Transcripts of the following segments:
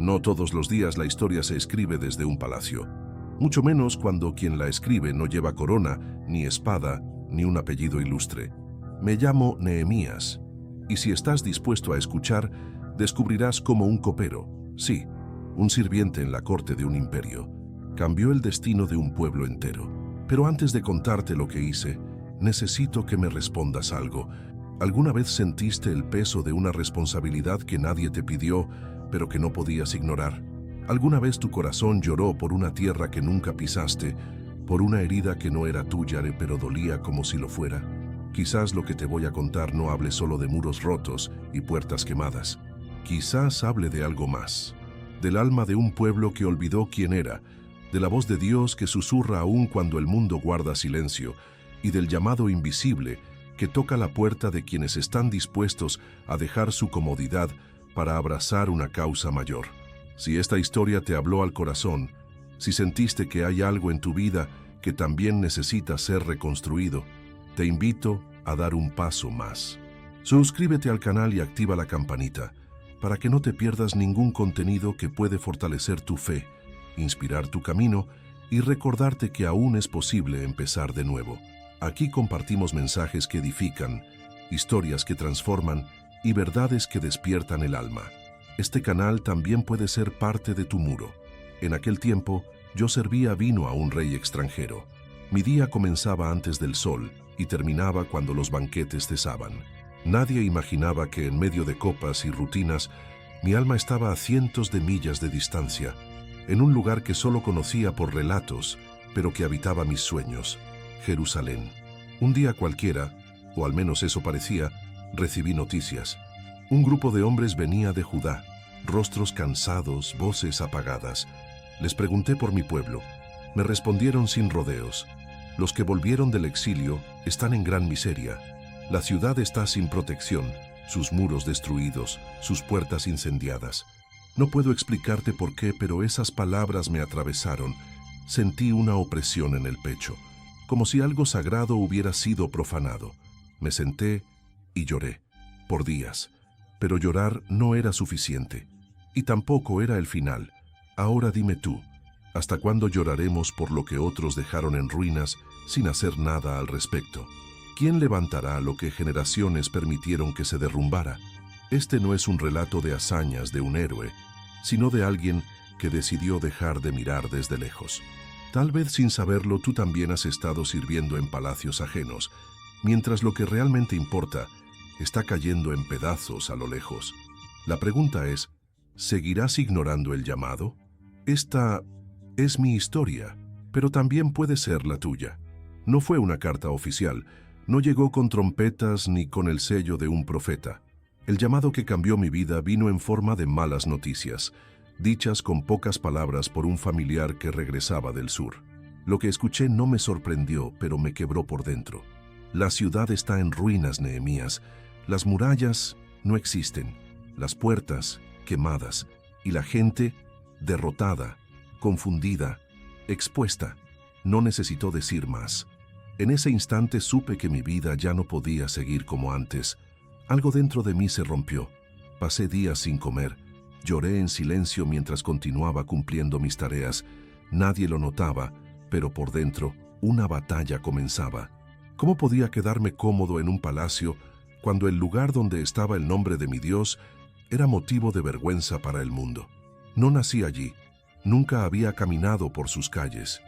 No todos los días la historia se escribe desde un palacio, mucho menos cuando quien la escribe no lleva corona, ni espada, ni un apellido ilustre. Me llamo Nehemías, y si estás dispuesto a escuchar, descubrirás cómo un copero, sí, un sirviente en la corte de un imperio, cambió el destino de un pueblo entero. Pero antes de contarte lo que hice, necesito que me respondas algo. ¿Alguna vez sentiste el peso de una responsabilidad que nadie te pidió, pero que no podías ignorar? ¿Alguna vez tu corazón lloró por una tierra que nunca pisaste, por una herida que no era tuya, pero dolía como si lo fuera? Quizás lo que te voy a contar no hable solo de muros rotos y puertas quemadas. Quizás hable de algo más, del alma de un pueblo que olvidó quién era, de la voz de Dios que susurra aún cuando el mundo guarda silencio, y del llamado invisible que toca la puerta de quienes están dispuestos a dejar su comodidad para abrazar una causa mayor. Si esta historia te habló al corazón, si sentiste que hay algo en tu vida que también necesita ser reconstruido, te invito a dar un paso más. Suscríbete al canal y activa la campanita para que no te pierdas ningún contenido que puede fortalecer tu fe, inspirar tu camino y recordarte que aún es posible empezar de nuevo. Aquí compartimos mensajes que edifican, historias que transforman y verdades que despiertan el alma. Este canal también puede ser parte de tu muro. En aquel tiempo, yo servía vino a un rey extranjero. Mi día comenzaba antes del sol y terminaba cuando los banquetes cesaban. Nadie imaginaba que en medio de copas y rutinas, mi alma estaba a cientos de millas de distancia, en un lugar que solo conocía por relatos, pero que habitaba mis sueños, Jerusalén. Un día cualquiera, o al menos eso parecía, recibí noticias. Un grupo de hombres venía de Judá, rostros cansados, voces apagadas. Les pregunté por mi pueblo. Me respondieron sin rodeos. Los que volvieron del exilio están en gran miseria. La ciudad está sin protección, sus muros destruidos, sus puertas incendiadas. No puedo explicarte por qué, pero esas palabras me atravesaron. Sentí una opresión en el pecho, como si algo sagrado hubiera sido profanado. Me senté y lloré, por días. Pero llorar no era suficiente, y tampoco era el final. Ahora dime tú, ¿hasta cuándo lloraremos por lo que otros dejaron en ruinas sin hacer nada al respecto? ¿Quién levantará lo que generaciones permitieron que se derrumbara? Este no es un relato de hazañas de un héroe, sino de alguien que decidió dejar de mirar desde lejos. Tal vez sin saberlo tú también has estado sirviendo en palacios ajenos, mientras lo que realmente importa está cayendo en pedazos a lo lejos. La pregunta es, ¿seguirás ignorando el llamado? Esta es mi historia, pero también puede ser la tuya. No fue una carta oficial, no llegó con trompetas ni con el sello de un profeta. El llamado que cambió mi vida vino en forma de malas noticias, dichas con pocas palabras por un familiar que regresaba del sur. Lo que escuché no me sorprendió, pero me quebró por dentro. La ciudad está en ruinas, Nehemías. Las murallas no existen, las puertas quemadas y la gente derrotada, confundida, expuesta. No necesitó decir más. En ese instante supe que mi vida ya no podía seguir como antes. Algo dentro de mí se rompió. Pasé días sin comer. Lloré en silencio mientras continuaba cumpliendo mis tareas. Nadie lo notaba, pero por dentro una batalla comenzaba. ¿Cómo podía quedarme cómodo en un palacio cuando el lugar donde estaba el nombre de mi Dios era motivo de vergüenza para el mundo? No nací allí, nunca había caminado por sus calles,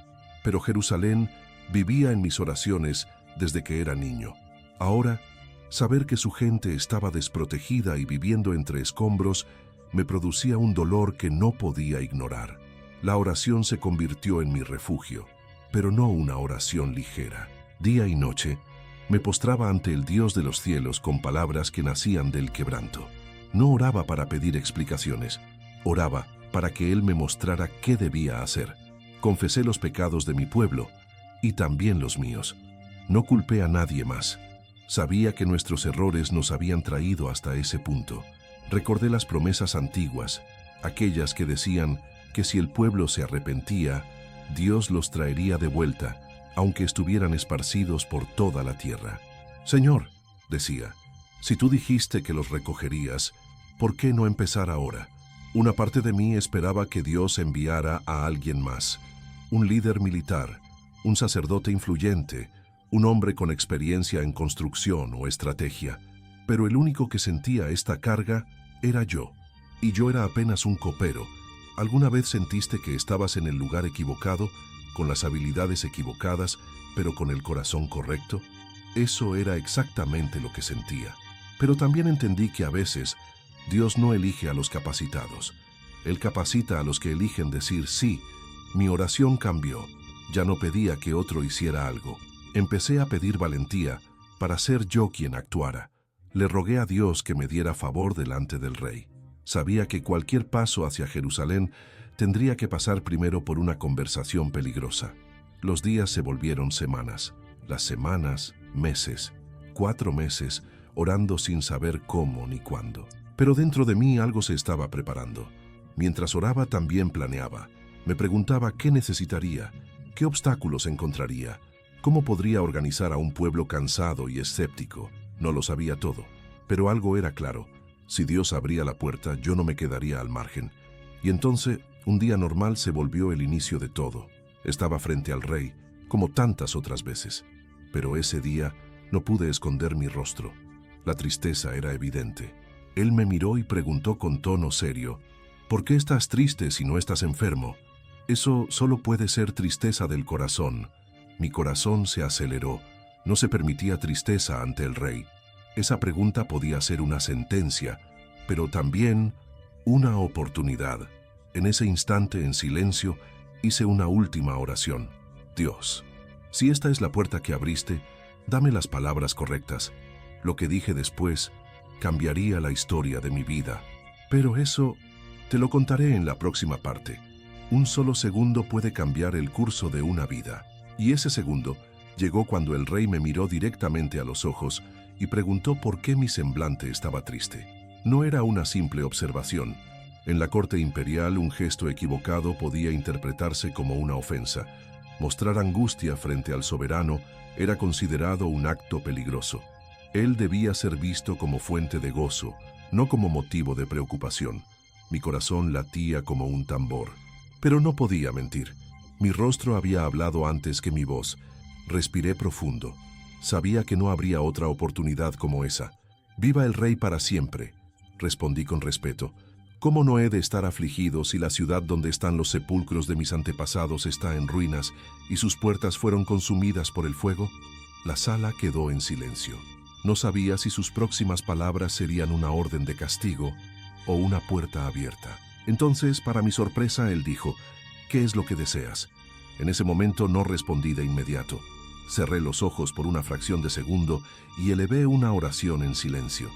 pero Jerusalén vivía en mis oraciones desde que era niño. Ahora, saber que su gente estaba desprotegida y viviendo entre escombros me producía un dolor que no podía ignorar. La oración se convirtió en mi refugio, pero no una oración ligera. Día y noche, me postraba ante el Dios de los cielos con palabras que nacían del quebranto. No oraba para pedir explicaciones, oraba para que Él me mostrara qué debía hacer. Confesé los pecados de mi pueblo y también los míos. No culpé a nadie más. Sabía que nuestros errores nos habían traído hasta ese punto. Recordé las promesas antiguas, aquellas que decían que si el pueblo se arrepentía, Dios los traería de vuelta, aunque estuvieran esparcidos por toda la tierra. Señor, decía, si tú dijiste que los recogerías, ¿por qué no empezar ahora? Una parte de mí esperaba que Dios enviara a alguien más, un líder militar, un sacerdote influyente, un hombre con experiencia en construcción o estrategia, pero el único que sentía esta carga era yo, y yo era apenas un copero. ¿Alguna vez sentiste que estabas en el lugar equivocado, con las habilidades equivocadas, pero con el corazón correcto? Eso era exactamente lo que sentía. Pero también entendí que a veces Dios no elige a los capacitados. Él capacita a los que eligen decir sí. Mi oración cambió. Ya no pedía que otro hiciera algo. Empecé a pedir valentía para ser yo quien actuara. Le rogué a Dios que me diera favor delante del rey. Sabía que cualquier paso hacia Jerusalén tendría que pasar primero por una conversación peligrosa. Los días se volvieron semanas, las semanas, meses, 4 meses, orando sin saber cómo ni cuándo. Pero dentro de mí algo se estaba preparando. Mientras oraba también planeaba. Me preguntaba qué necesitaría, qué obstáculos encontraría, cómo podría organizar a un pueblo cansado y escéptico. No lo sabía todo, pero algo era claro. Si Dios abría la puerta, yo no me quedaría al margen. Y entonces, un día normal se volvió el inicio de todo. Estaba frente al rey, como tantas otras veces. Pero ese día no pude esconder mi rostro. La tristeza era evidente. Él me miró y preguntó con tono serio, ¿por qué estás triste si no estás enfermo? Eso solo puede ser tristeza del corazón. Mi corazón se aceleró. No se permitía tristeza ante el rey. Esa pregunta podía ser una sentencia, pero también una oportunidad. En ese instante, en silencio, hice una última oración. Dios, si esta es la puerta que abriste, dame las palabras correctas. Lo que dije después cambiaría la historia de mi vida. Pero eso te lo contaré en la próxima parte. Un solo segundo puede cambiar el curso de una vida. Y ese segundo llegó cuando el rey me miró directamente a los ojos y preguntó por qué mi semblante estaba triste. No era una simple observación. En la corte imperial, un gesto equivocado podía interpretarse como una ofensa. Mostrar angustia frente al soberano era considerado un acto peligroso. Él debía ser visto como fuente de gozo, no como motivo de preocupación. Mi corazón latía como un tambor. Pero no podía mentir. Mi rostro había hablado antes que mi voz. Respiré profundo. Sabía que no habría otra oportunidad como esa. «Viva el rey para siempre», respondí con respeto. «¿Cómo no he de estar afligido si la ciudad donde están los sepulcros de mis antepasados está en ruinas y sus puertas fueron consumidas por el fuego?» La sala quedó en silencio. No sabía si sus próximas palabras serían una orden de castigo o una puerta abierta. Entonces, para mi sorpresa, él dijo, «¿Qué es lo que deseas?». En ese momento no respondí de inmediato. Cerré los ojos por una fracción de segundo y elevé una oración en silencio.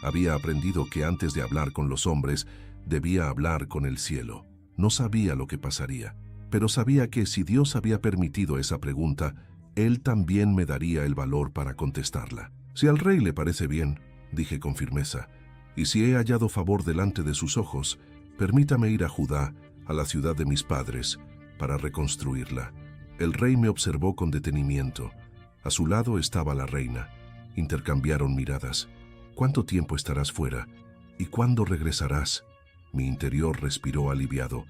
Había aprendido que antes de hablar con los hombres, debía hablar con el cielo. No sabía lo que pasaría, pero sabía que si Dios había permitido esa pregunta, Él también me daría el valor para contestarla. «Si al rey le parece bien», dije con firmeza, «y si he hallado favor delante de sus ojos, permítame ir a Judá, a la ciudad de mis padres, para reconstruirla». El rey me observó con detenimiento. A su lado estaba la reina. Intercambiaron miradas. «¿Cuánto tiempo estarás fuera? ¿Y cuándo regresarás?». Mi interior respiró aliviado.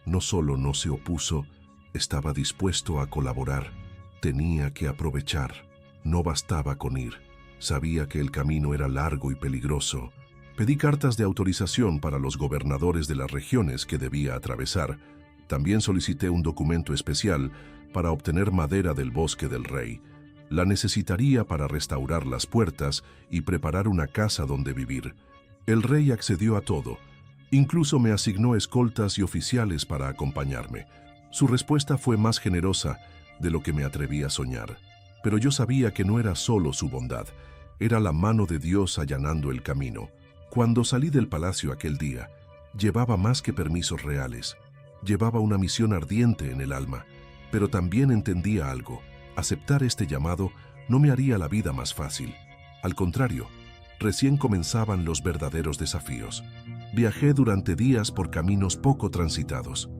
No solo no se opuso, estaba dispuesto a colaborar. Tenía que aprovechar. No bastaba con ir. Sabía que el camino era largo y peligroso. Pedí cartas de autorización para los gobernadores de las regiones que debía atravesar. También solicité un documento especial para obtener madera del bosque del rey. La necesitaría para restaurar las puertas y preparar una casa donde vivir. El rey accedió a todo. Incluso me asignó escoltas y oficiales para acompañarme. Su respuesta fue más generosa de lo que me atreví a soñar. Pero yo sabía que no era solo su bondad, era la mano de Dios allanando el camino. Cuando salí del palacio aquel día, llevaba más que permisos reales. Llevaba una misión ardiente en el alma, pero también entendía algo. Aceptar este llamado no me haría la vida más fácil. Al contrario, recién comenzaban los verdaderos desafíos. Viajé durante días por caminos poco transitados.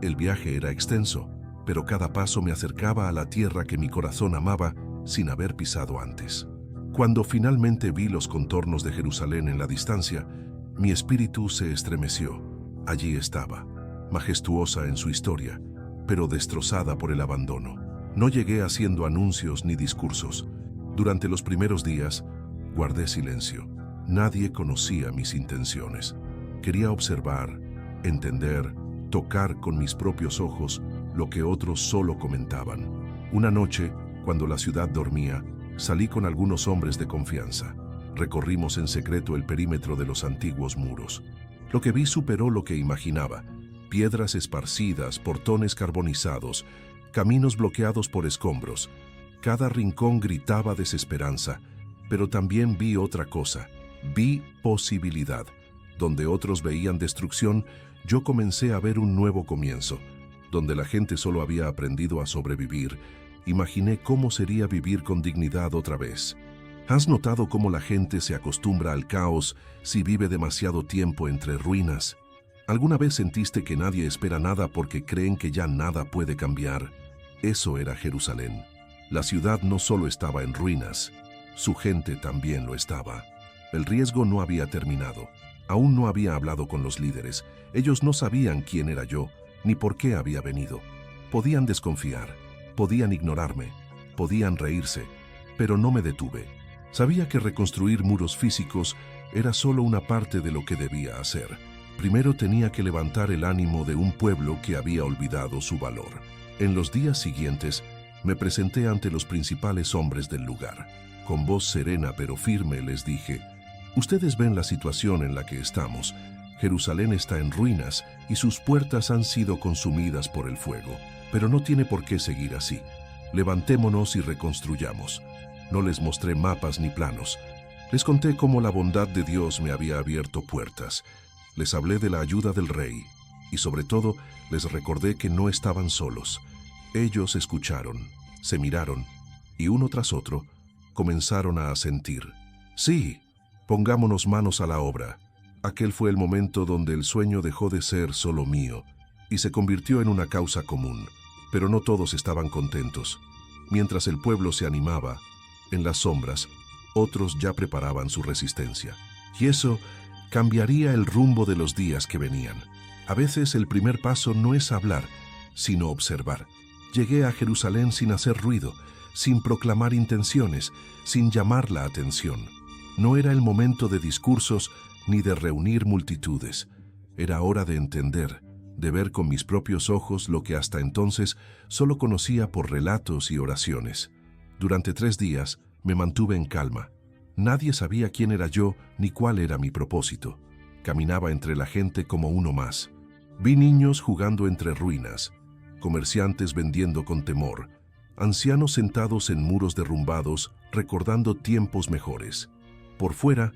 El viaje era extenso, pero cada paso me acercaba a la tierra que mi corazón amaba sin haber pisado antes. Cuando finalmente vi los contornos de Jerusalén en la distancia, mi espíritu se estremeció. Allí estaba, majestuosa en su historia, pero destrozada por el abandono. No llegué haciendo anuncios ni discursos. Durante los primeros días, guardé silencio. Nadie conocía mis intenciones. Quería observar, entender, tocar con mis propios ojos lo que otros solo comentaban. Una noche, cuando la ciudad dormía, salí con algunos hombres de confianza. Recorrimos en secreto el perímetro de los antiguos muros. Lo que vi superó lo que imaginaba. Piedras esparcidas, portones carbonizados, caminos bloqueados por escombros. Cada rincón gritaba desesperanza, pero también vi otra cosa. Vi posibilidad. Donde otros veían destrucción, yo comencé a ver un nuevo comienzo. Donde la gente solo había aprendido a sobrevivir, imaginé cómo sería vivir con dignidad otra vez. ¿Has notado cómo la gente se acostumbra al caos si vive demasiado tiempo entre ruinas? ¿Alguna vez sentiste que nadie espera nada porque creen que ya nada puede cambiar? Eso era Jerusalén. La ciudad no solo estaba en ruinas, su gente también lo estaba. El riesgo no había terminado. Aún no había hablado con los líderes. Ellos no sabían quién era yo, ni por qué había venido. Podían desconfiar, podían ignorarme, podían reírse, pero no me detuve. Sabía que reconstruir muros físicos era solo una parte de lo que debía hacer. Primero tenía que levantar el ánimo de un pueblo que había olvidado su valor. En los días siguientes, me presenté ante los principales hombres del lugar. Con voz serena pero firme les dije: ustedes ven la situación en la que estamos. Jerusalén está en ruinas y sus puertas han sido consumidas por el fuego. Pero no tiene por qué seguir así. Levantémonos y reconstruyamos. No les mostré mapas ni planos. Les conté cómo la bondad de Dios me había abierto puertas. Les hablé de la ayuda del rey. Y sobre todo, les recordé que no estaban solos. Ellos escucharon, se miraron, y uno tras otro, comenzaron a asentir. Sí, pongámonos manos a la obra. Aquel fue el momento donde el sueño dejó de ser solo mío y se convirtió en una causa común. Pero no todos estaban contentos. Mientras el pueblo se animaba, en las sombras, otros ya preparaban su resistencia. Y eso cambiaría el rumbo de los días que venían. A veces el primer paso no es hablar, sino observar. Llegué a Jerusalén sin hacer ruido, sin proclamar intenciones, sin llamar la atención. No era el momento de discursos ni de reunir multitudes. Era hora de entender, de ver con mis propios ojos lo que hasta entonces solo conocía por relatos y oraciones. Durante 3 días me mantuve en calma. Nadie sabía quién era yo ni cuál era mi propósito. Caminaba entre la gente como uno más. Vi niños jugando entre ruinas, comerciantes vendiendo con temor, ancianos sentados en muros derrumbados recordando tiempos mejores. Por fuera,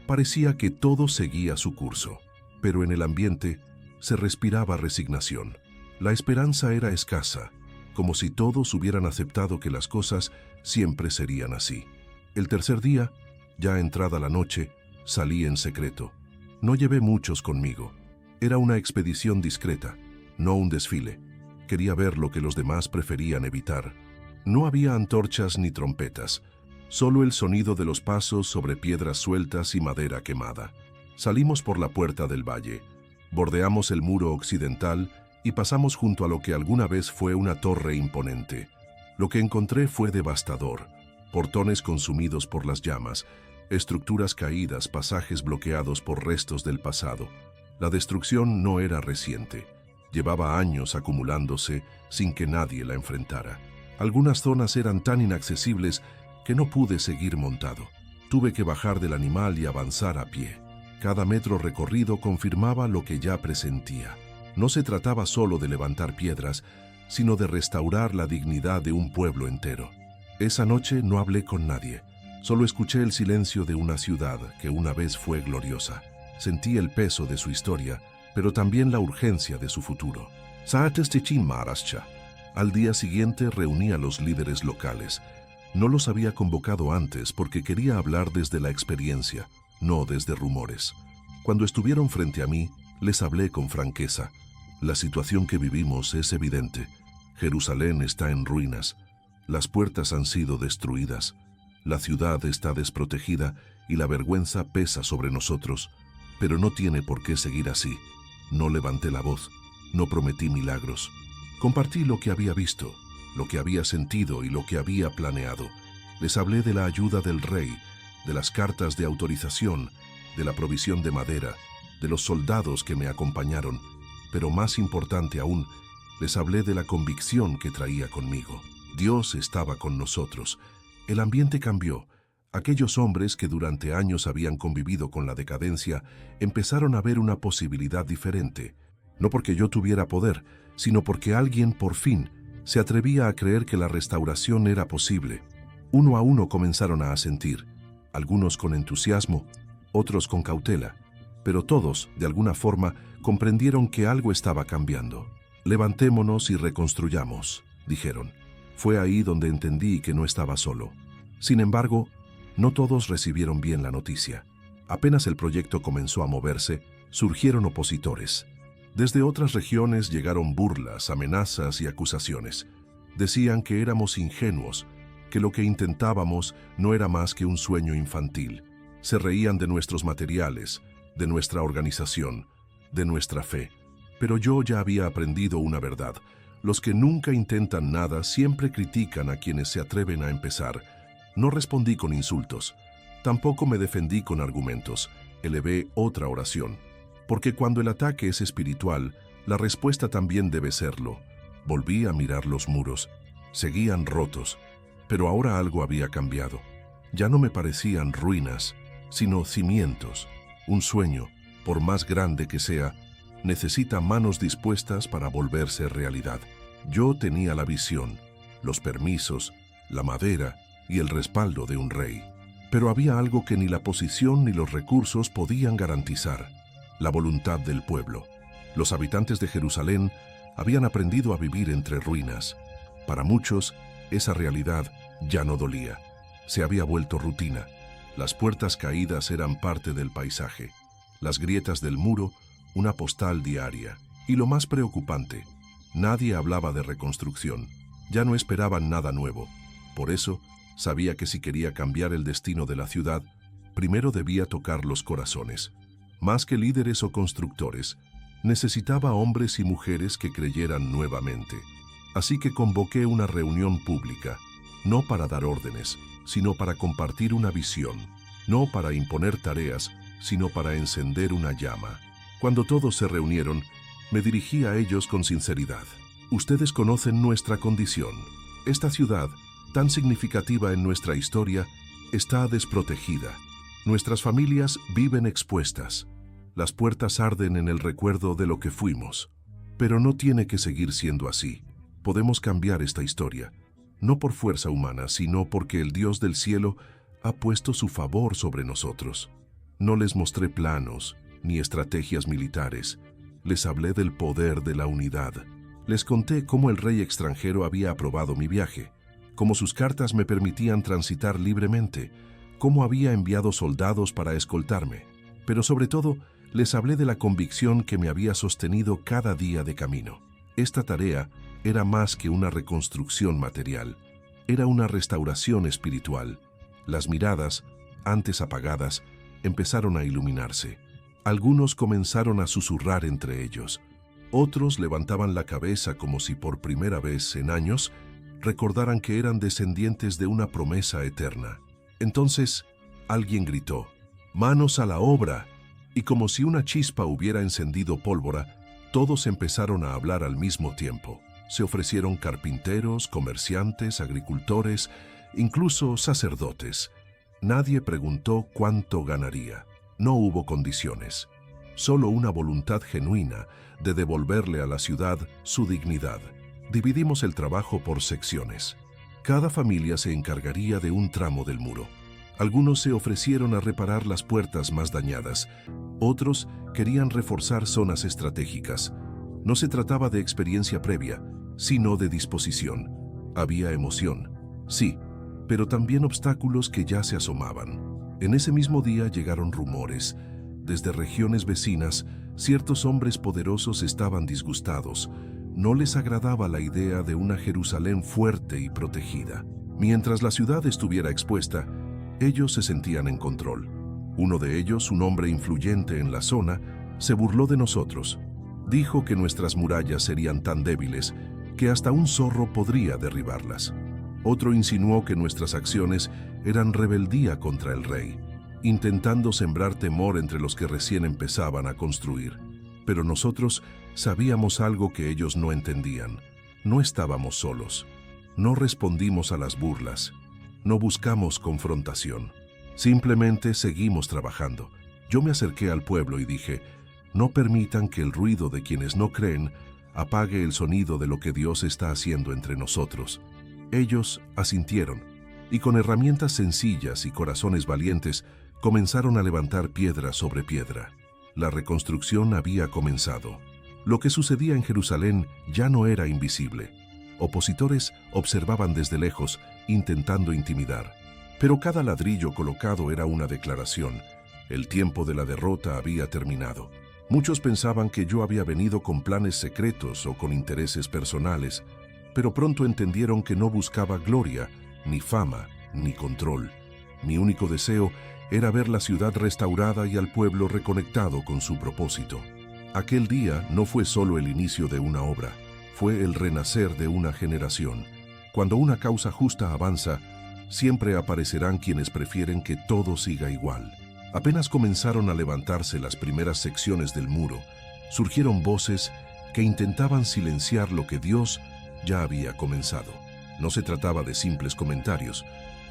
parecía que todo seguía su curso, pero en el ambiente se respiraba resignación. La esperanza era escasa, como si todos hubieran aceptado que las cosas siempre serían así. El tercer día, ya entrada la noche, salí en secreto. No llevé muchos conmigo. Era una expedición discreta, no un desfile. Quería ver lo que los demás preferían evitar. No había antorchas ni trompetas, solo el sonido de los pasos sobre piedras sueltas y madera quemada. Salimos por la puerta del valle, bordeamos el muro occidental y pasamos junto a lo que alguna vez fue una torre imponente. Lo que encontré fue devastador. Portones consumidos por las llamas, estructuras caídas, pasajes bloqueados por restos del pasado. La destrucción no era reciente. Llevaba años acumulándose sin que nadie la enfrentara. Algunas zonas eran tan inaccesibles que no pude seguir montado. Tuve que bajar del animal y avanzar a pie. Cada metro recorrido confirmaba lo que ya presentía. No se trataba solo de levantar piedras, sino de restaurar la dignidad de un pueblo entero. Esa noche no hablé con nadie. Solo escuché el silencio de una ciudad que una vez fue gloriosa. Sentí el peso de su historia, pero también la urgencia de su futuro. Al día siguiente reuní a los líderes locales. No los había convocado antes porque quería hablar desde la experiencia, no desde rumores. Cuando estuvieron frente a mí, les hablé con franqueza. La situación que vivimos es evidente. Jerusalén está en ruinas. Las puertas han sido destruidas. La ciudad está desprotegida y la vergüenza pesa sobre nosotros. Pero no tiene por qué seguir así. No levanté la voz, no prometí milagros. Compartí lo que había visto, lo que había sentido y lo que había planeado. Les hablé de la ayuda del rey, de las cartas de autorización, de la provisión de madera, de los soldados que me acompañaron, pero más importante aún, les hablé de la convicción que traía conmigo. Dios estaba con nosotros. El ambiente cambió. Aquellos hombres que durante años habían convivido con la decadencia empezaron a ver una posibilidad diferente. No porque yo tuviera poder, sino porque alguien, por fin, se atrevía a creer que la restauración era posible. Uno a uno comenzaron a asentir, algunos con entusiasmo, otros con cautela, pero todos, de alguna forma, comprendieron que algo estaba cambiando. «Levantémonos y reconstruyamos», dijeron. Fue ahí donde entendí que no estaba solo. Sin embargo, no todos recibieron bien la noticia. Apenas el proyecto comenzó a moverse, surgieron opositores. Desde otras regiones llegaron burlas, amenazas y acusaciones. Decían que éramos ingenuos, que lo que intentábamos no era más que un sueño infantil. Se reían de nuestros materiales, de nuestra organización, de nuestra fe. Pero yo ya había aprendido una verdad. Los que nunca intentan nada siempre critican a quienes se atreven a empezar. No respondí con insultos. Tampoco me defendí con argumentos. Elevé otra oración. Porque cuando el ataque es espiritual, la respuesta también debe serlo. Volví a mirar los muros. Seguían rotos. Pero ahora algo había cambiado. Ya no me parecían ruinas, sino cimientos. Un sueño, por más grande que sea, necesita manos dispuestas para volverse realidad. Yo tenía la visión, los permisos, la madera y el respaldo de un rey. Pero había algo que ni la posición ni los recursos podían garantizar: la voluntad del pueblo. Los habitantes de Jerusalén habían aprendido a vivir entre ruinas. Para muchos, esa realidad ya no dolía. Se había vuelto rutina. Las puertas caídas eran parte del paisaje. Las grietas del muro, una postal diaria. Y lo más preocupante, nadie hablaba de reconstrucción. Ya no esperaban nada nuevo. Por eso, sabía que si quería cambiar el destino de la ciudad, primero debía tocar los corazones. Más que líderes o constructores, necesitaba hombres y mujeres que creyeran nuevamente. Así que convoqué una reunión pública, no para dar órdenes, sino para compartir una visión, no para imponer tareas, sino para encender una llama. Cuando todos se reunieron, me dirigí a ellos con sinceridad. Ustedes conocen nuestra condición. Esta ciudad, tan significativa en nuestra historia, está desprotegida. Nuestras familias viven expuestas. Las puertas arden en el recuerdo de lo que fuimos. Pero no tiene que seguir siendo así. Podemos cambiar esta historia, no por fuerza humana, sino porque el Dios del cielo ha puesto su favor sobre nosotros. No les mostré planos ni estrategias militares. Les hablé del poder de la unidad. Les conté cómo el rey extranjero había aprobado mi viaje, cómo sus cartas me permitían transitar libremente, cómo había enviado soldados para escoltarme. Pero sobre todo, les hablé de la convicción que me había sostenido cada día de camino. Esta tarea era más que una reconstrucción material, era una restauración espiritual. Las miradas, antes apagadas, empezaron a iluminarse. Algunos comenzaron a susurrar entre ellos. Otros levantaban la cabeza como si por primera vez en años recordaran que eran descendientes de una promesa eterna. Entonces, alguien gritó: «¡Manos a la obra!». Y como si una chispa hubiera encendido pólvora, todos empezaron a hablar al mismo tiempo. Se ofrecieron carpinteros, comerciantes, agricultores, incluso sacerdotes. Nadie preguntó cuánto ganaría. No hubo condiciones. Solo una voluntad genuina de devolverle a la ciudad su dignidad. Dividimos el trabajo por secciones. Cada familia se encargaría de un tramo del muro. Algunos se ofrecieron a reparar las puertas más dañadas. Otros querían reforzar zonas estratégicas. No se trataba de experiencia previa, sino de disposición. Había emoción, sí, pero también obstáculos que ya se asomaban. En ese mismo día llegaron rumores. Desde regiones vecinas, ciertos hombres poderosos estaban disgustados. No les agradaba la idea de una Jerusalén fuerte y protegida. Mientras la ciudad estuviera expuesta, ellos se sentían en control. Uno de ellos, un hombre influyente en la zona, se burló de nosotros. Dijo que nuestras murallas serían tan débiles que hasta un zorro podría derribarlas. Otro insinuó que nuestras acciones eran rebeldía contra el rey, intentando sembrar temor entre los que recién empezaban a construir. Pero nosotros sabíamos algo que ellos no entendían. No estábamos solos. No respondimos a las burlas. No buscamos confrontación. Simplemente seguimos trabajando. Yo me acerqué al pueblo y dije, no permitan que el ruido de quienes no creen apague el sonido de lo que Dios está haciendo entre nosotros. Ellos asintieron, y con herramientas sencillas y corazones valientes, comenzaron a levantar piedra sobre piedra. La reconstrucción había comenzado. Lo que sucedía en Jerusalén ya no era invisible. Opositores observaban desde lejos, intentando intimidar. Pero cada ladrillo colocado era una declaración. El tiempo de la derrota había terminado. Muchos pensaban que yo había venido con planes secretos o con intereses personales, pero pronto entendieron que no buscaba gloria, ni fama, ni control. Mi único deseo era ver la ciudad restaurada y al pueblo reconectado con su propósito. Aquel día no fue solo el inicio de una obra, fue el renacer de una generación. Cuando una causa justa avanza, siempre aparecerán quienes prefieren que todo siga igual. Apenas comenzaron a levantarse las primeras secciones del muro, surgieron voces que intentaban silenciar lo que Dios ya había comenzado. No se trataba de simples comentarios.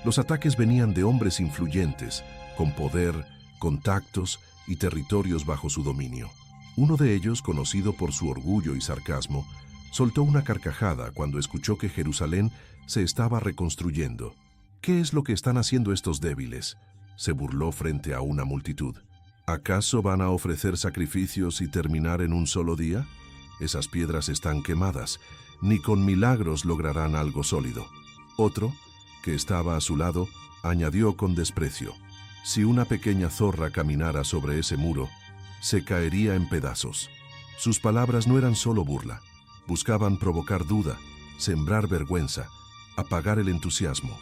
Los ataques venían de hombres influyentes, con poder, contactos y territorios bajo su dominio. Uno de ellos, conocido por su orgullo y sarcasmo, soltó una carcajada cuando escuchó que Jerusalén se estaba reconstruyendo. ¿Qué es lo que están haciendo estos débiles?, se burló frente a una multitud. ¿Acaso van a ofrecer sacrificios y terminar en un solo día? Esas piedras están quemadas. Ni con milagros lograrán algo sólido. Otro, que estaba a su lado, añadió con desprecio, si una pequeña zorra caminara sobre ese muro, se caería en pedazos. Sus palabras no eran solo burla. Buscaban provocar duda, sembrar vergüenza, apagar el entusiasmo.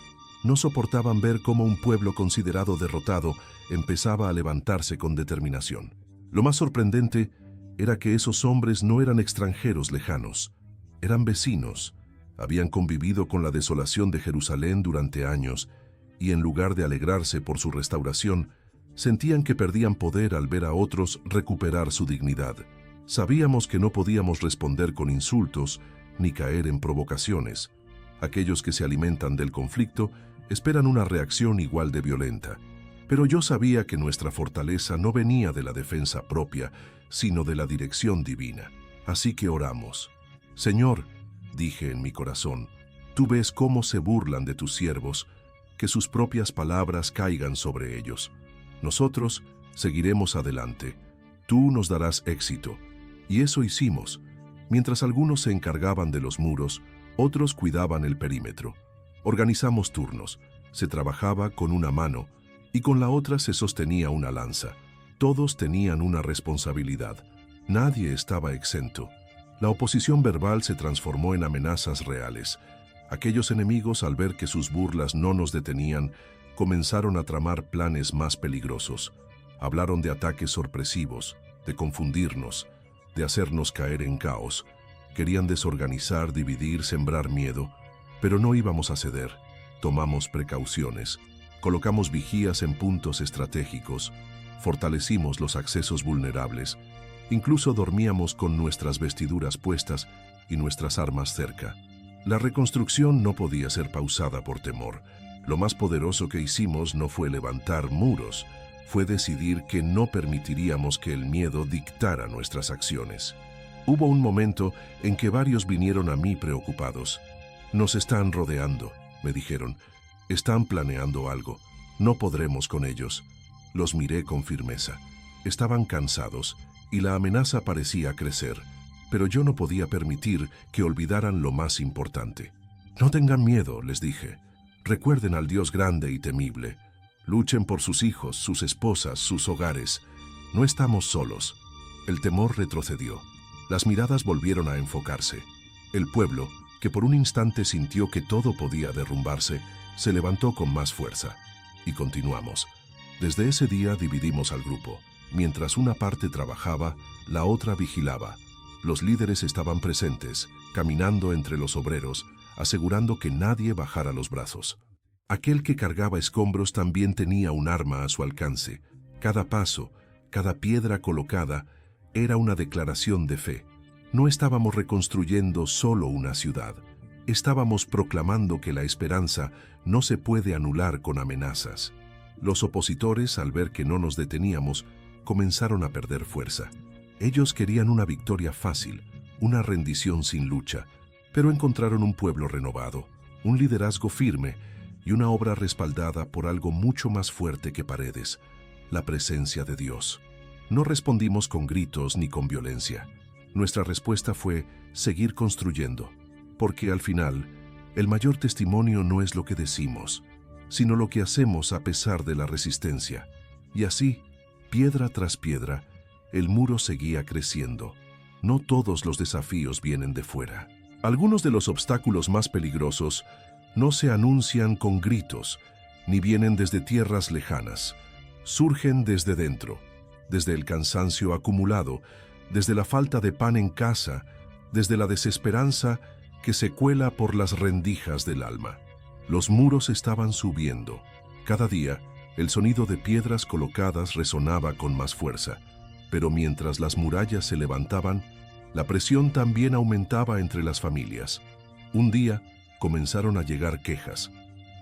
No soportaban ver cómo un pueblo considerado derrotado empezaba a levantarse con determinación. Lo más sorprendente era que esos hombres no eran extranjeros lejanos, eran vecinos, habían convivido con la desolación de Jerusalén durante años y en lugar de alegrarse por su restauración, sentían que perdían poder al ver a otros recuperar su dignidad. Sabíamos que no podíamos responder con insultos ni caer en provocaciones. Aquellos que se alimentan del conflicto esperan una reacción igual de violenta. Pero yo sabía que nuestra fortaleza no venía de la defensa propia, sino de la dirección divina. Así que oramos. Señor, dije en mi corazón, tú ves cómo se burlan de tus siervos, que sus propias palabras caigan sobre ellos. Nosotros seguiremos adelante. Tú nos darás éxito. Y eso hicimos. Mientras algunos se encargaban de los muros, otros cuidaban el perímetro. Organizamos turnos. Se trabajaba con una mano y con la otra se sostenía una lanza. Todos tenían una responsabilidad. Nadie estaba exento. La oposición verbal se transformó en amenazas reales. Aquellos enemigos, al ver que sus burlas no nos detenían, comenzaron a tramar planes más peligrosos. Hablaron de ataques sorpresivos, de confundirnos, de hacernos caer en caos. Querían desorganizar, dividir, sembrar miedo, pero no íbamos a ceder. Tomamos precauciones, colocamos vigías en puntos estratégicos, fortalecimos los accesos vulnerables, incluso dormíamos con nuestras vestiduras puestas y nuestras armas cerca. La reconstrucción no podía ser pausada por temor. Lo más poderoso que hicimos no fue levantar muros, fue decidir que no permitiríamos que el miedo dictara nuestras acciones. Hubo un momento en que varios vinieron a mí preocupados. Nos están rodeando, me dijeron. Están planeando algo. No podremos con ellos. Los miré con firmeza. Estaban cansados y la amenaza parecía crecer, pero yo no podía permitir que olvidaran lo más importante. No tengan miedo, les dije. Recuerden al Dios grande y temible. Luchen por sus hijos, sus esposas, sus hogares. No estamos solos. El temor retrocedió. Las miradas volvieron a enfocarse. El pueblo, que por un instante sintió que todo podía derrumbarse, se levantó con más fuerza. Y continuamos. Desde ese día dividimos al grupo. Mientras una parte trabajaba, la otra vigilaba. Los líderes estaban presentes, caminando entre los obreros, asegurando que nadie bajara los brazos. Aquel que cargaba escombros también tenía un arma a su alcance. Cada paso, cada piedra colocada, era una declaración de fe. No estábamos reconstruyendo solo una ciudad. Estábamos proclamando que la esperanza no se puede anular con amenazas. Los opositores, al ver que no nos deteníamos, comenzaron a perder fuerza. Ellos querían una victoria fácil, una rendición sin lucha, pero encontraron un pueblo renovado, un liderazgo firme y una obra respaldada por algo mucho más fuerte que paredes, la presencia de Dios. No respondimos con gritos ni con violencia. Nuestra respuesta fue seguir construyendo, porque al final, el mayor testimonio no es lo que decimos, sino lo que hacemos a pesar de la resistencia. Y así, piedra tras piedra, el muro seguía creciendo. No todos los desafíos vienen de fuera. Algunos de los obstáculos más peligrosos no se anuncian con gritos, ni vienen desde tierras lejanas. Surgen desde dentro, desde el cansancio acumulado, desde la falta de pan en casa, desde la desesperanza que se cuela por las rendijas del alma. Los muros estaban subiendo. Cada día, el sonido de piedras colocadas resonaba con más fuerza. Pero mientras las murallas se levantaban, la presión también aumentaba entre las familias. Un día comenzaron a llegar quejas.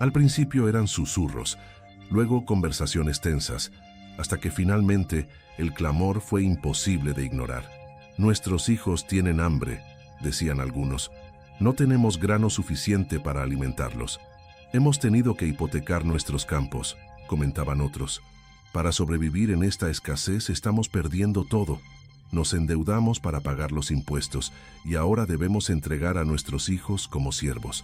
Al principio eran susurros, luego conversaciones tensas, hasta que finalmente el clamor fue imposible de ignorar. Nuestros hijos tienen hambre, decían algunos. No tenemos grano suficiente para alimentarlos. Hemos tenido que hipotecar nuestros campos, comentaban otros. Para sobrevivir en esta escasez estamos perdiendo todo. Nos endeudamos para pagar los impuestos y ahora debemos entregar a nuestros hijos como siervos.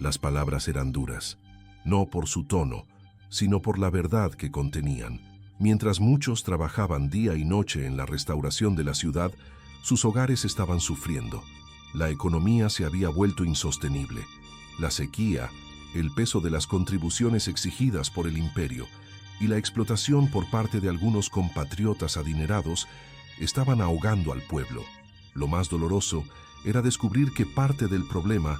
Las palabras eran duras, no por su tono, sino por la verdad que contenían. Mientras muchos trabajaban día y noche en la restauración de la ciudad, sus hogares estaban sufriendo. La economía se había vuelto insostenible. La sequía, el peso de las contribuciones exigidas por el imperio y la explotación por parte de algunos compatriotas adinerados estaban ahogando al pueblo. Lo más doloroso era descubrir que parte del problema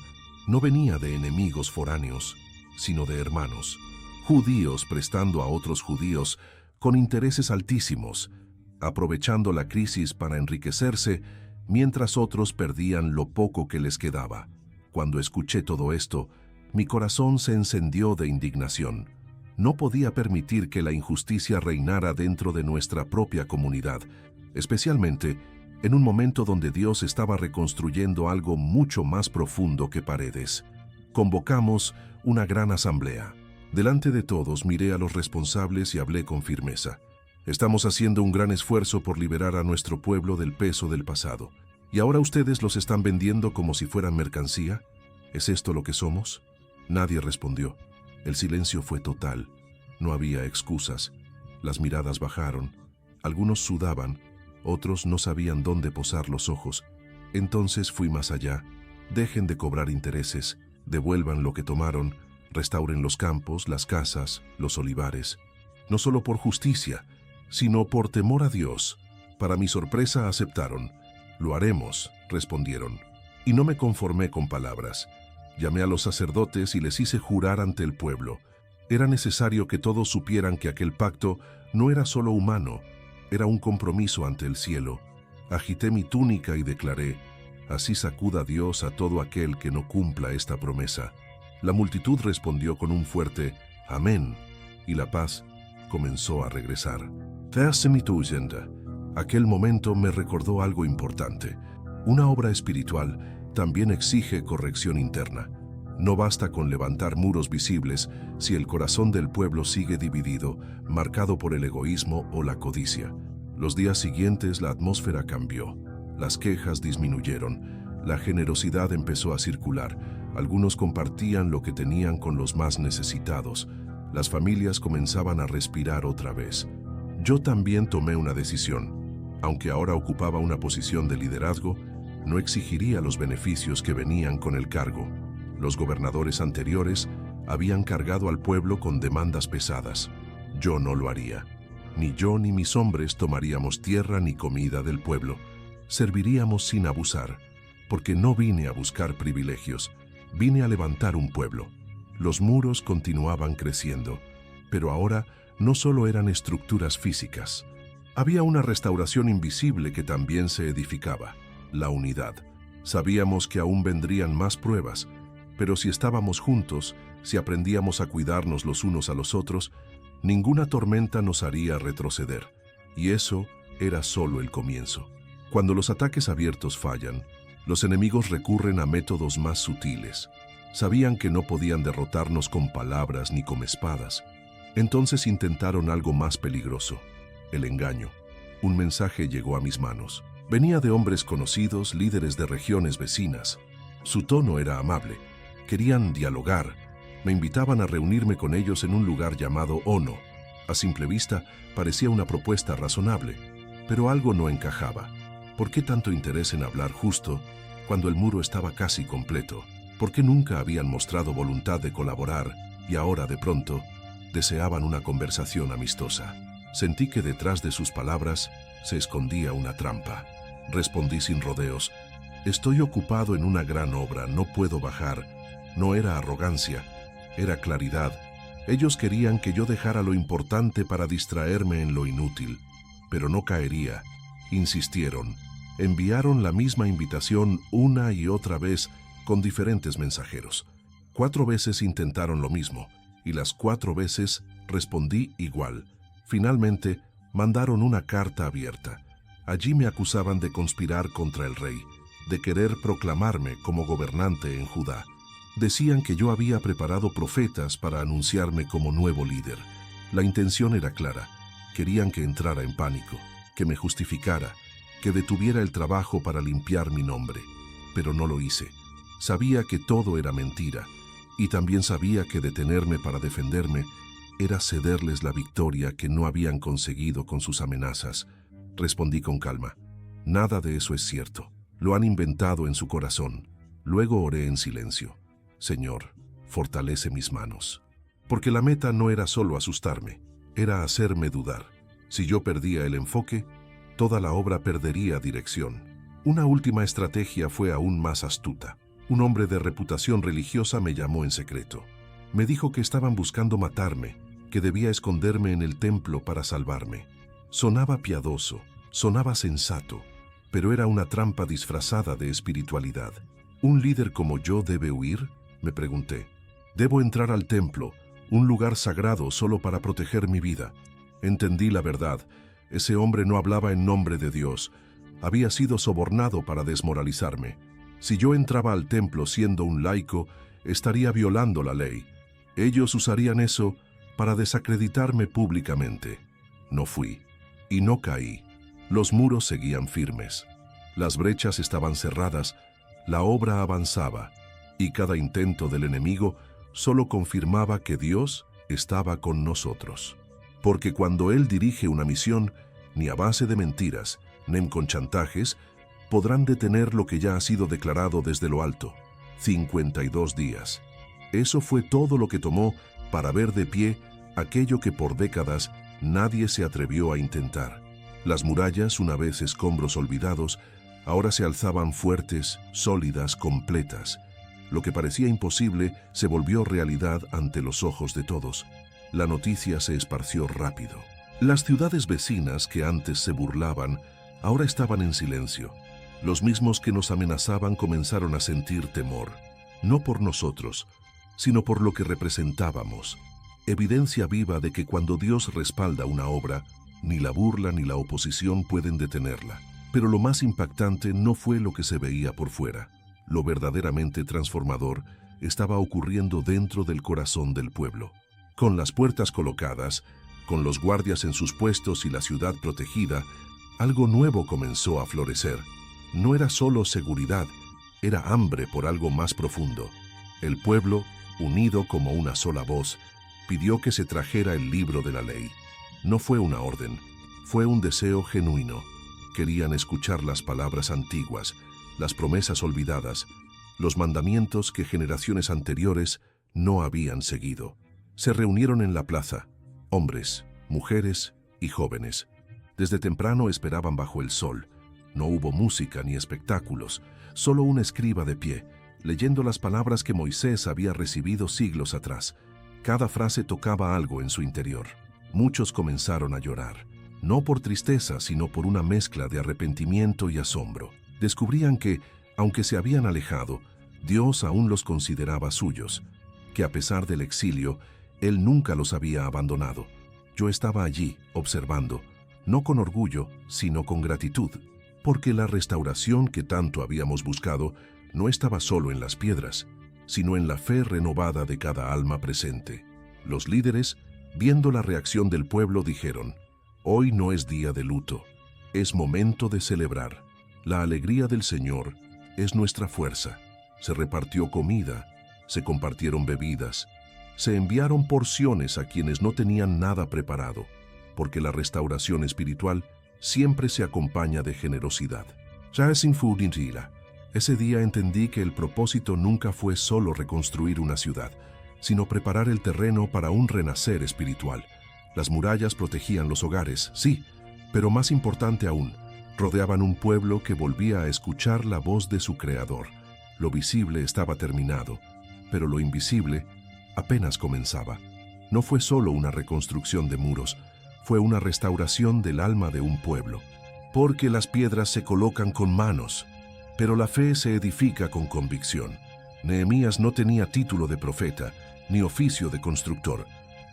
no venía de enemigos foráneos, sino de hermanos, judíos prestando a otros judíos con intereses altísimos, aprovechando la crisis para enriquecerse, mientras otros perdían lo poco que les quedaba. Cuando escuché todo esto, mi corazón se encendió de indignación. No podía permitir que la injusticia reinara dentro de nuestra propia comunidad, especialmente en un momento donde Dios estaba reconstruyendo algo mucho más profundo que paredes. Convocamos una gran asamblea. Delante de todos miré a los responsables y hablé con firmeza. Estamos haciendo un gran esfuerzo por liberar a nuestro pueblo del peso del pasado. ¿Y ahora ustedes los están vendiendo como si fueran mercancía? ¿Es esto lo que somos? Nadie respondió. El silencio fue total. No había excusas. Las miradas bajaron. Algunos sudaban, otros no sabían dónde posar los ojos. Entonces fui más allá. Dejen de cobrar intereses, devuelvan lo que tomaron, restauren los campos, las casas, los olivares. No solo por justicia, sino por temor a Dios. Para mi sorpresa aceptaron. Lo haremos, respondieron. Y no me conformé con palabras. Llamé a los sacerdotes y les hice jurar ante el pueblo. Era necesario que todos supieran que aquel pacto no era solo humano, era un compromiso ante el cielo. Agité mi túnica y declaré: así sacuda Dios a todo aquel que no cumpla esta promesa. La multitud respondió con un fuerte amén, y la paz comenzó a regresar. Aquel momento me recordó algo importante. Una obra espiritual también exige corrección interna. No basta con levantar muros visibles si el corazón del pueblo sigue dividido, marcado por el egoísmo o la codicia. Los días siguientes la atmósfera cambió. Las quejas disminuyeron. La generosidad empezó a circular. Algunos compartían lo que tenían con los más necesitados. Las familias comenzaban a respirar otra vez. Yo también tomé una decisión. Aunque ahora ocupaba una posición de liderazgo, no exigiría los beneficios que venían con el cargo. Los gobernadores anteriores habían cargado al pueblo con demandas pesadas. Yo no lo haría. Ni yo ni mis hombres tomaríamos tierra ni comida del pueblo. Serviríamos sin abusar, porque no vine a buscar privilegios, vine a levantar un pueblo. Los muros continuaban creciendo, pero ahora no solo eran estructuras físicas. Había una restauración invisible que también se edificaba, la unidad. Sabíamos que aún vendrían más pruebas, pero si estábamos juntos, si aprendíamos a cuidarnos los unos a los otros, ninguna tormenta nos haría retroceder. Y eso era solo el comienzo. Cuando los ataques abiertos fallan, los enemigos recurren a métodos más sutiles. Sabían que no podían derrotarnos con palabras ni con espadas. Entonces intentaron algo más peligroso, el engaño. Un mensaje llegó a mis manos. Venía de hombres conocidos, líderes de regiones vecinas. Su tono era amable. Querían dialogar. Me invitaban a reunirme con ellos en un lugar llamado Ono. A simple vista, parecía una propuesta razonable, pero algo no encajaba. ¿Por qué tanto interés en hablar justo cuando el muro estaba casi completo? ¿Por qué nunca habían mostrado voluntad de colaborar y ahora, de pronto, deseaban una conversación amistosa? Sentí que detrás de sus palabras se escondía una trampa. Respondí sin rodeos. Estoy ocupado en una gran obra, no puedo bajar. No era arrogancia, era claridad. Ellos querían que yo dejara lo importante para distraerme en lo inútil, pero no caería. Insistieron. Enviaron la misma invitación una y otra vez con diferentes mensajeros. 4 veces intentaron lo mismo, y las 4 veces respondí igual. Finalmente, mandaron una carta abierta. Allí me acusaban de conspirar contra el rey, de querer proclamarme como gobernante en Judá. Decían que yo había preparado profetas para anunciarme como nuevo líder. La intención era clara. Querían que entrara en pánico, que me justificara, que detuviera el trabajo para limpiar mi nombre. Pero no lo hice. Sabía que todo era mentira, y también sabía que detenerme para defenderme era cederles la victoria que no habían conseguido con sus amenazas. Respondí con calma. Nada de eso es cierto. Lo han inventado en su corazón. Luego oré en silencio. Señor, fortalece mis manos. Porque la meta no era solo asustarme, era hacerme dudar. Si yo perdía el enfoque, toda la obra perdería dirección. Una última estrategia fue aún más astuta. Un hombre de reputación religiosa me llamó en secreto. Me dijo que estaban buscando matarme, que debía esconderme en el templo para salvarme. Sonaba piadoso, sonaba sensato, pero era una trampa disfrazada de espiritualidad. ¿Un líder como yo debe huir?, me pregunté. Debo entrar al templo, un lugar sagrado solo para proteger mi vida. Entendí la verdad. Ese hombre no hablaba en nombre de Dios. Había sido sobornado para desmoralizarme. Si yo entraba al templo siendo un laico, estaría violando la ley. Ellos usarían eso para desacreditarme públicamente. No fui, y no caí. Los muros seguían firmes. Las brechas estaban cerradas, la obra avanzaba, y cada intento del enemigo solo confirmaba que Dios estaba con nosotros. Porque cuando Él dirige una misión, ni a base de mentiras, ni con chantajes, podrán detener lo que ya ha sido declarado desde lo alto. 52 días. Eso fue todo lo que tomó para ver de pie aquello que por décadas nadie se atrevió a intentar. Las murallas, una vez escombros olvidados, ahora se alzaban fuertes, sólidas, completas. Lo que parecía imposible se volvió realidad ante los ojos de todos. La noticia se esparció rápido. Las ciudades vecinas que antes se burlaban, ahora estaban en silencio. Los mismos que nos amenazaban comenzaron a sentir temor, no por nosotros, sino por lo que representábamos. Evidencia viva de que cuando Dios respalda una obra, ni la burla ni la oposición pueden detenerla. Pero lo más impactante no fue lo que se veía por fuera. Lo verdaderamente transformador estaba ocurriendo dentro del corazón del pueblo. Con las puertas colocadas, con los guardias en sus puestos y la ciudad protegida, algo nuevo comenzó a florecer. No era solo seguridad, era hambre por algo más profundo. El pueblo, unido como una sola voz, pidió que se trajera el libro de la ley. No fue una orden, fue un deseo genuino. Querían escuchar las palabras antiguas, las promesas olvidadas, los mandamientos que generaciones anteriores no habían seguido. Se reunieron en la plaza, hombres, mujeres y jóvenes. Desde temprano esperaban bajo el sol. No hubo música ni espectáculos, solo un escriba de pie, leyendo las palabras que Moisés había recibido siglos atrás. Cada frase tocaba algo en su interior. Muchos comenzaron a llorar, no por tristeza, sino por una mezcla de arrepentimiento y asombro. Descubrían que, aunque se habían alejado, Dios aún los consideraba suyos, que a pesar del exilio, Él nunca los había abandonado. Yo estaba allí, observando, no con orgullo, sino con gratitud, porque la restauración que tanto habíamos buscado no estaba solo en las piedras, sino en la fe renovada de cada alma presente. Los líderes, viendo la reacción del pueblo, dijeron: «Hoy no es día de luto, es momento de celebrar. La alegría del Señor es nuestra fuerza». Se repartió comida, se compartieron bebidas, se enviaron porciones a quienes no tenían nada preparado, porque la restauración espiritual siempre se acompaña de generosidad. Ese día entendí que el propósito nunca fue solo reconstruir una ciudad, sino preparar el terreno para un renacer espiritual. Las murallas protegían los hogares, sí, pero más importante aún, rodeaban un pueblo que volvía a escuchar la voz de su Creador. Lo visible estaba terminado, pero lo invisible apenas comenzaba. No fue solo una reconstrucción de muros, fue una restauración del alma de un pueblo. Porque las piedras se colocan con manos, pero la fe se edifica con convicción. Nehemías no tenía título de profeta, ni oficio de constructor.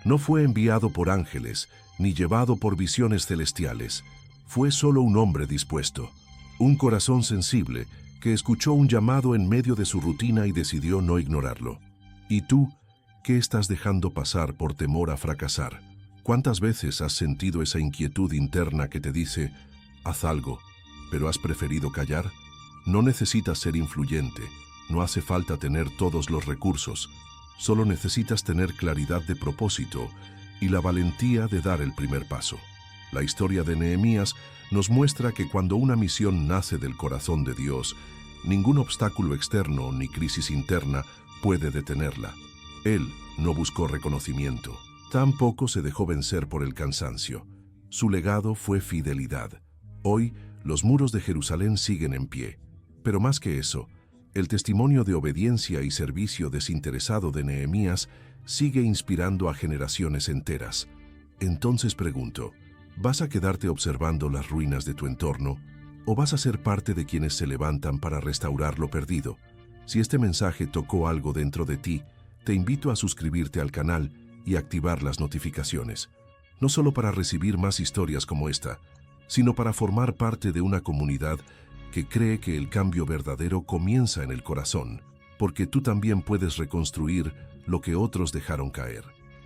No fue enviado por ángeles, ni llevado por visiones celestiales. Fue solo un hombre dispuesto, un corazón sensible, que escuchó un llamado en medio de su rutina y decidió no ignorarlo. ¿Y tú, qué estás dejando pasar por temor a fracasar? ¿Cuántas veces has sentido esa inquietud interna que te dice: haz algo, pero has preferido callar? No necesitas ser influyente, no hace falta tener todos los recursos, solo necesitas tener claridad de propósito y la valentía de dar el primer paso. La historia de Nehemías nos muestra que cuando una misión nace del corazón de Dios, ningún obstáculo externo ni crisis interna puede detenerla. Él no buscó reconocimiento, tampoco se dejó vencer por el cansancio. Su legado fue fidelidad. Hoy, los muros de Jerusalén siguen en pie, pero más que eso, el testimonio de obediencia y servicio desinteresado de Nehemías sigue inspirando a generaciones enteras. Entonces pregunto, ¿vas a quedarte observando las ruinas de tu entorno o vas a ser parte de quienes se levantan para restaurar lo perdido? Si este mensaje tocó algo dentro de ti, te invito a suscribirte al canal y activar las notificaciones, no solo para recibir más historias como esta, sino para formar parte de una comunidad que cree que el cambio verdadero comienza en el corazón, porque tú también puedes reconstruir lo que otros dejaron caer.